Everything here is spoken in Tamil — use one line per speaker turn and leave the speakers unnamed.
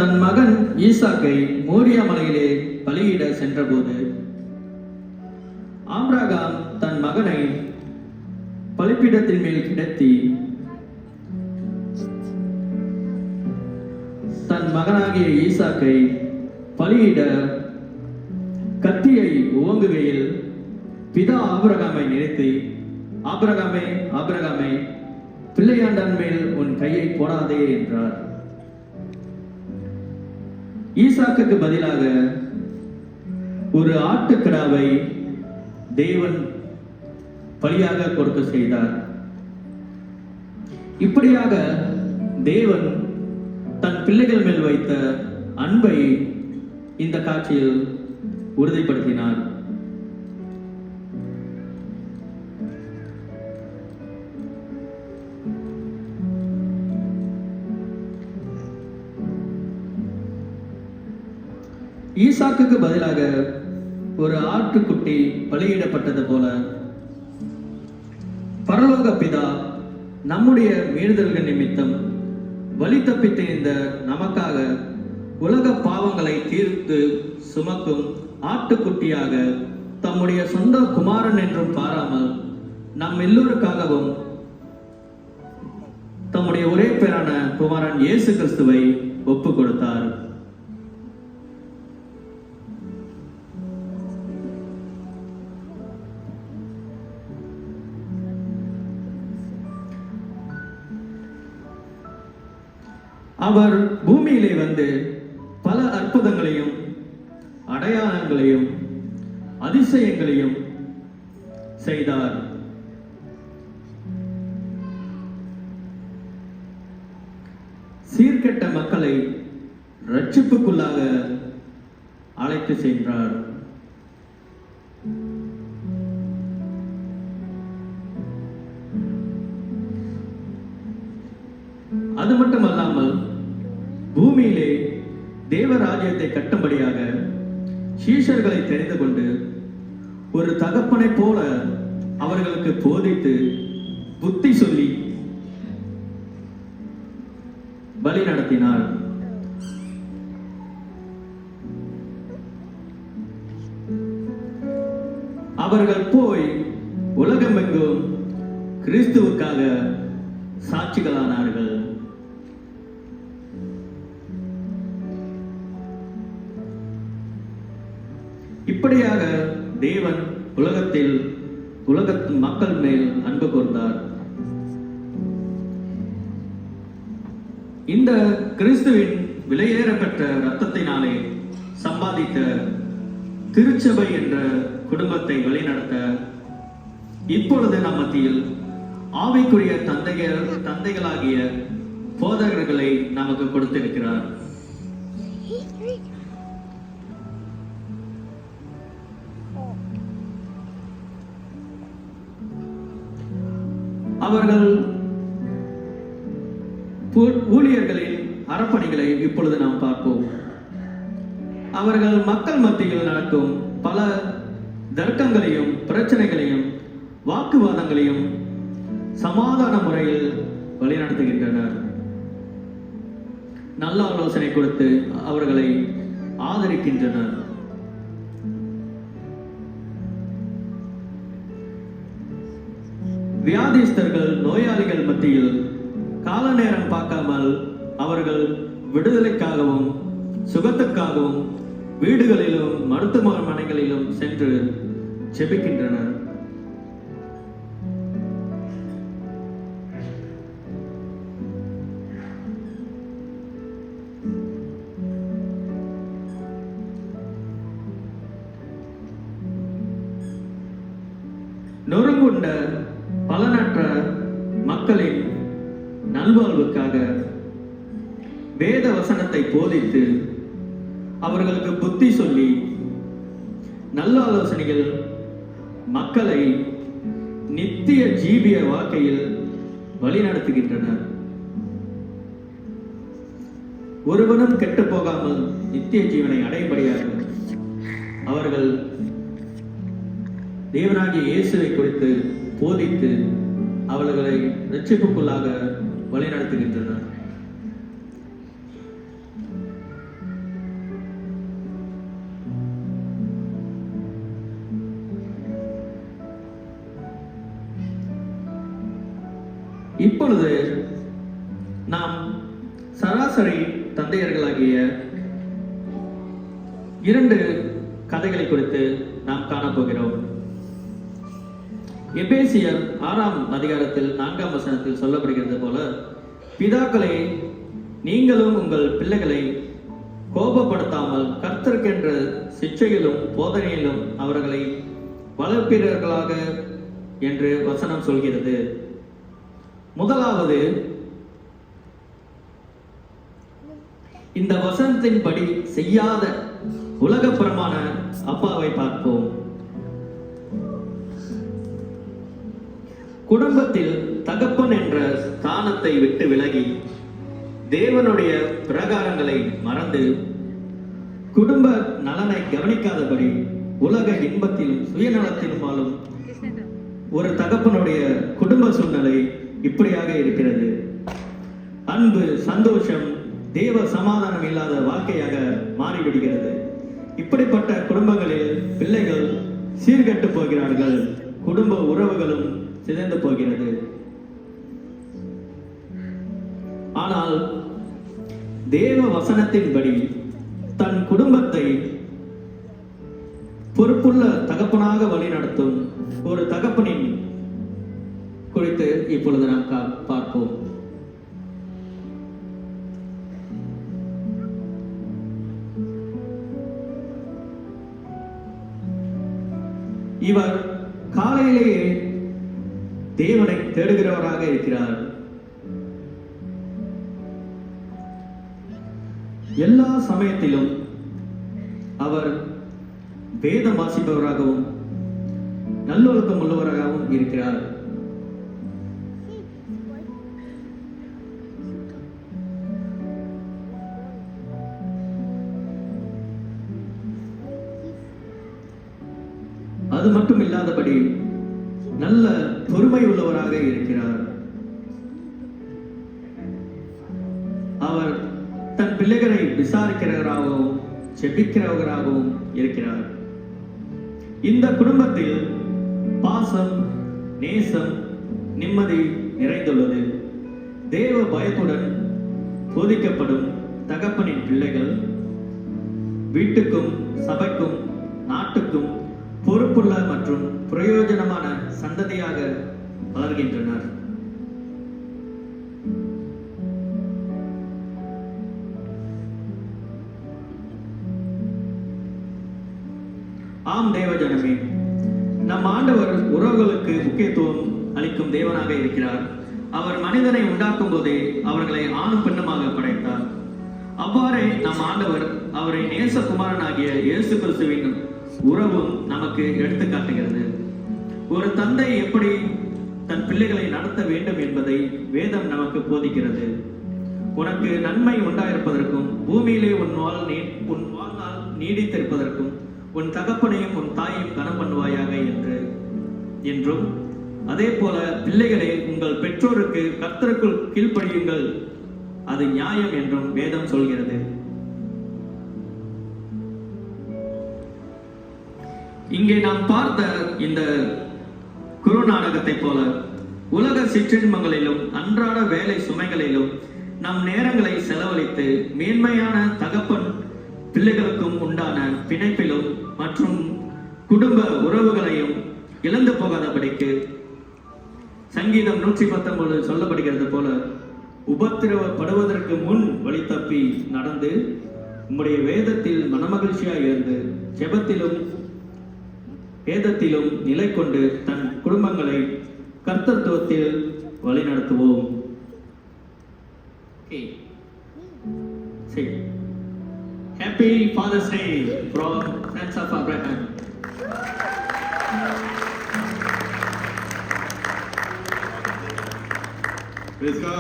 தன் மகன் ஈசாக்கை மோரியா மலையிலே பலியிட சென்றபோது ஆபிரகாம் தன் மகனை பலிபீடத்தின் மேல் கிடத்தி தன் மகனாகிய ஈசாக்கை பலியிட கத்தியை ஓங்குகையில் பிதா ஆபிரகாமை நினைத்து, ஆபிரகாமே ஆபிரகாமே, பிள்ளையாண்டான் மேல் உன் கையை போடாதே என்றார். ஈசாக்குக்கு பதிலாக ஒரு ஆட்டுக்கிடாவை தேவன் பலியாக கொடுக்க செய்தார். இப்படியாக தேவன் தன் பிள்ளைகள் மேல் வைத்த அன்பை இந்த காட்சியில் உறுதிப்படுத்தினார். ஈசாக்குக்கு பதிலாக ஒரு ஆட்டுக்குட்டி பலியிடப்பட்டது போல பரலோக பிதா நம்முடைய மீறுதல்கள் நிமித்தம் வழி தப்பித்து இந்த நமக்காக உலக பாவங்களை தீர்த்து சுமக்கும் ஆட்டுக்குட்டியாக தம்முடைய சொந்த குமாரன் என்றும் பாராமல் நம் எல்லோருக்காகவும் தம்முடைய ஒரே பேரான குமாரன் இயேசு கிறிஸ்துவை ஒப்பு கொடுத்தார். அவர் பூமியிலே வந்து பல அற்புதங்களையும் அடையாளங்களையும் அதிசயங்களையும் செய்தார். சீர்கெட்ட மக்களை ரட்சிப்புக்குள்ளாக அழைத்து சென்றார். அது மட்டுமல்லாமல் பூமியிலே தேவராஜ்யத்தை கட்டும்படியாக சீஷர்களை தெரிந்து கொண்டு ஒரு தகப்பனை போல அவர்களுக்கு போதித்து புத்தி சொல்லி வழி நடத்தினார். அவர்கள் போய் உலகமெங்கும் கிறிஸ்துவுக்காக சாட்சிகளானார்கள். இப்படியாக தேவன் உலகத்தின் மக்கள் மேல் அன்பு கூர்ந்தார். இந்த கிறிஸ்துவின் விலையேறப்பெற்ற இரத்தத்தினாலே சம்பாதித்த திருச்சபை என்ற குடும்பத்தை வழிநடத்த இப்பொழுது நம் மத்தியில் ஆவிக்குரிய தந்தைகளாகிய போதகர்களை நமக்கு கொடுத்திருக்கிறார். அவர்கள் ஊழியர்களின் அறப்பணிகளை இப்பொழுது நாம் பார்ப்போம். அவர்கள் மக்கள் மத்தியில் நடக்கும் பல தர்க்கங்களையும் பிரச்சனைகளையும் வாக்குவாதங்களையும் சமாதான முறையில் வழிநடத்துகின்றனர். நல்ல ஆலோசனை கொடுத்து அவர்களை ஆதரிக்கின்றனர். வியாதிஸ்தர்கள் நோயாளிகள் மத்தியில் கால நேரம் பார்க்காமல் அவர்கள் விடுதலைக்காகவும் சுகத்துக்காகவும் வீடுகளிலும் மருத்துவமனைகளிலும் சென்று ஜெபிக்கின்றனர். நொறுங்குண்ட பலனற்ற மக்களின் நல்வாழ்வுக்காக வேத வசனத்தை போதித்து அவர்களுக்கு புத்தி சொல்லி நல்ல ஆலோசனைகள் மக்களை நித்திய ஜீவிய வாழ்க்கையில் வழிநடத்துகின்றனர். ஒருவனும் கெட்டு போகாமல் நித்திய ஜீவனை அடைபடியாக அவர்கள் தேவனாகிய இயேசுவை குறித்து போதித்து அவர்களை ரட்சிப்புக்குள்ளாக வழிநடத்துகின்றனர். இப்பொழுது நாம் சராசரி தந்தையர்களாகிய 2 கதைகளை குறித்து நாம் காணப்போகிறோம். எபேசியர் 6ஆம் அதிகாரத்தில் 4ஆம் வசனத்தில் சொல்லப்படுகிறது போல, பிதாக்களே, நீங்களும் உங்கள் பிள்ளைகளை கோபப்படுத்தாமல் கர்த்தருக்கென்ற சிட்சையிலும் போதனையிலும் அவர்களை வளர்ப்பீர்களாக என்று வசனம் சொல்கிறது. முதலாவது, இந்த வசனத்தின்படி செய்யாத உலகப்புறமான அப்பாவை பார்ப்போம். குடும்பத்தில் தகப்பன் என்ற ஸ்தானத்தை விட்டு விலகி தேவனுடைய பிரகாரங்களை மறந்து குடும்ப நலனை கவனிக்காதபடி உலக இன்பத்திலும் சுயநலத்திலும் வாழும் ஒரு தகப்பனுடைய குடும்ப சூழ்நிலை இப்படியாக இருக்கிறது. அன்பு, சந்தோஷம், தேவ சமாதானம் இல்லாத வாழ்க்கையாக மாறிவிடுகிறது. இப்படிப்பட்ட குடும்பங்களில் பிள்ளைகள் சீர்கெட்டு போகிறார்கள், குடும்ப உறவுகளும் சிதைந்து போகிறது. ஆனால் தேவ வசனத்தின்படி தன் குடும்பத்தை பொறுப்புள்ள தகப்பனாக வழிநடத்தும் ஒரு தகப்பனின் குறித்து இப்பொழுது நாம் பார்ப்போம். இவர் காலையிலேயே தேவனை தேடுகிறவராக இருக்கிறார். எல்லா சமயத்திலும் அவர் வேதம் வாசிப்பவராகவும் நல்லொழுக்கம் உள்ளவராகவும் இருக்கிறார். அது மட்டும் இல்லாதபடி நல்ல பொறுமை உள்ளவராக இருக்கிறார். அவர் தன் பிள்ளைகளை விசாரிக்கிறவராகவும் செபிக்கிறவராகவும் இருக்கிறார். இந்த குடும்பத்தில் பாசம், நேசம், நிம்மதி நிறைந்துள்ளது. தேவ பயத்துடன் போதிக்கப்படும் தகப்பனின் பிள்ளைகள் வீட்டுக்கும் சபைக்கும் நாட்டுக்கும் பொறுப்புள்ள மற்றும் பிரயோஜனமான சந்ததியாக வளர்கின்றனர். ஆம் தேவஜனமே, நம் ஆண்டவர் உறவுகளுக்கு முக்கியத்துவம் அளிக்கும் தேவனாக இருக்கிறார். அவர் மனிதனை உண்டாக்கும் போதே அவர்களை ஆணும் பெண்ணுமாக படைத்தார். அவ்வாறே நம் ஆண்டவர் அவரை நேசகுமாரனாகிய இயேசு கிறிஸ்துவின் உறவும் நமக்கு எடுத்து காட்டுகிறது. ஒரு தந்தை எப்படி தன் பிள்ளைகளை நடத்த வேண்டும் என்பதை வேதம் நமக்கு போதிக்கிறது. உனக்கு நன்மை உண்டாயிருப்பதற்கும் பூமியிலே உன் வாழ்நாள் நீடித்திருப்பதற்கும் உன் தகப்பனையும் உன் தாயையும் கனம் பண்ணுவாயாக என்றும், அதே போல பிள்ளைகளை உங்கள் பெற்றோருக்கு கர்த்தருக்குள் கீழ்ப்படியுங்கள், அது நியாயம் என்றும் வேதம் சொல்கிறது. இங்கே நாம் பார்த்த இந்த குறுநாடகத்தை போல உலக சிற்றின்பங்களிலும் அன்றாட வேலை சுமைகளிலும் நம் நேரங்களை செலவழித்து மேன்மையான தகப்பன் பிள்ளைகளுக்கும் உண்டான பிணைப்பிலும் மற்றும் குடும்ப உறவுகளையும் இழந்து போகாதபடிக்கு சங்கீதம் 119 சொல்லப்படுகிறது போல உபத்திரவப்படுவதற்கு முன் வழி தப்பி நடந்து உம்முடைய வேதத்தில் மனமகிழ்ச்சியாய் இருந்து ஜெபத்திலும் வேதத்திலும் நிலை கொண்டு தன் குடும்பங்களை கர்த்தத்துவத்தில் வழிநடத்துவோம். Happy Father's Day from Sons of Abraham. Praise God.